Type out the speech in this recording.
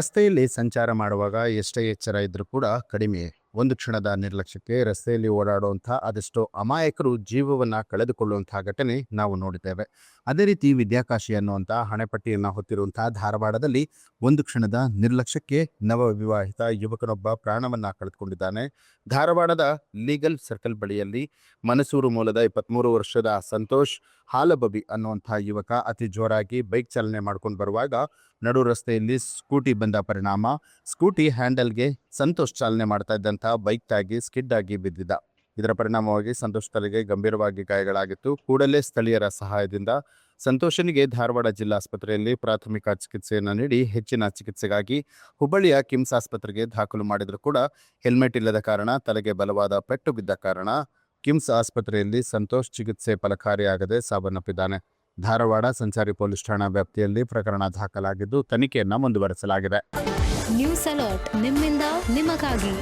ರಸ್ತೆಯಲ್ಲಿ ಸಂಚಾರ ಮಾಡುವಾಗ ಎಷ್ಟೇ ಎಚ್ಚರ ಇದ್ರೂ ಕೂಡ ಕಡಿಮೆ. ಒಂದು ಕ್ಷಣದ ನಿರ್ಲಕ್ಷ್ಯಕ್ಕೆ ರಸ್ತೆಯಲ್ಲಿ ಓಡಾಡುವಂಥ ಅದೆಷ್ಟೋ ಅಮಾಯಕರು ಜೀವವನ್ನ ಕಳೆದುಕೊಳ್ಳುವಂತಹ ಘಟನೆ ನಾವು ನೋಡಿದ್ದೇವೆ. ಅದೇ ರೀತಿ ವಿದ್ಯಾಕಾಶಿ ಅನ್ನುವಂಥ ಹಣೆಪಟ್ಟಿಯನ್ನು ಹೊತ್ತಿರುವಂತಹ ಧಾರವಾಡದಲ್ಲಿ ಒಂದು ಕ್ಷಣದ ನಿರ್ಲಕ್ಷ್ಯಕ್ಕೆ ನವ ವಿವಾಹಿತ ಯುವಕನೊಬ್ಬ ಪ್ರಾಣವನ್ನ ಕಳೆದುಕೊಂಡಿದ್ದಾನೆ. ಧಾರವಾಡದ ಲೀಗಲ್ ಸರ್ಕಲ್ ಬಳಿಯಲ್ಲಿ ಮನಸೂರು ಮೂಲದ 23 ವರ್ಷದ ಸಂತೋಷ್ ಹಾಲಬಬಿ ಅನ್ನುವಂಥ ಯುವಕ ಅತಿ ಜೋರಾಗಿ ಬೈಕ್ ಚಾಲನೆ ಮಾಡ್ಕೊಂಡು ಬರುವಾಗ ನಡು ರಸ್ತೆಯಲ್ಲಿ ಸ್ಕೂಟಿ ಬಂದ ಪರಿಣಾಮ ಸ್ಕೂಟಿ ಹ್ಯಾಂಡಲ್ಗೆ ಸಂತೋಷ್ ಚಾಲನೆ ಮಾಡ್ತಾ ಇದ್ದಂಥ ಬೈಕ್ ತಾಗಿ ಸ್ಕಿಡ್ ಆಗಿ ಬಿದ್ದಿದ್ದ. ಇದರ ಪರಿಣಾಮವಾಗಿ ಸಂತೋಷ್ ತಲೆಗೆ ಗಂಭೀರವಾಗಿ ಗಾಯಗಳಾಗಿತ್ತು. ಕೂಡಲೇ ಸ್ಥಳೀಯರ ಸಹಾಯದಿಂದ ಸಂತೋಷನಿಗೆ ಧಾರವಾಡ ಜಿಲ್ಲಾಸ್ಪತ್ರೆಯಲ್ಲಿ ಪ್ರಾಥಮಿಕ ಚಿಕಿತ್ಸೆಯನ್ನು ನೀಡಿ ಹೆಚ್ಚಿನ ಚಿಕಿತ್ಸೆಗಾಗಿ ಹುಬ್ಬಳ್ಳಿಯ ಕಿಮ್ಸ್ ಆಸ್ಪತ್ರೆಗೆ ದಾಖಲು ಮಾಡಿದರೂ ಕೂಡ ಹೆಲ್ಮೆಟ್ ಇಲ್ಲದ ಕಾರಣ ತಲೆಗೆ ಬಲವಾದ ಪೆಟ್ಟು ಬಿದ್ದ ಕಾರಣ ಕಿಮ್ಸ್ ಆಸ್ಪತ್ರೆಯಲ್ಲಿ ಸಂತೋಷ್ ಚಿಕಿತ್ಸೆ ಫಲಕಾರಿಯಾಗದೆ ಸಾವನ್ನಪ್ಪಿದ್ದಾನೆ. ಧಾರವಾಡ ಸಂಚಾರಿ ಪೊಲೀಸ್ ಠಾಣಾ ವ್ಯಾಪ್ತಿಯಲ್ಲಿ ಪ್ರಕರಣ ದಾಖಲಾಗಿದ್ದು ತನಿಖೆಯನ್ನು ಮುಂದುವರೆಸಲಾಗಿದೆ. ನ್ಯೂಸ್ ಅಲರ್ಟ್ ನಿಮ್ಮಿಂದ ನಿಮಗಾಗಿ.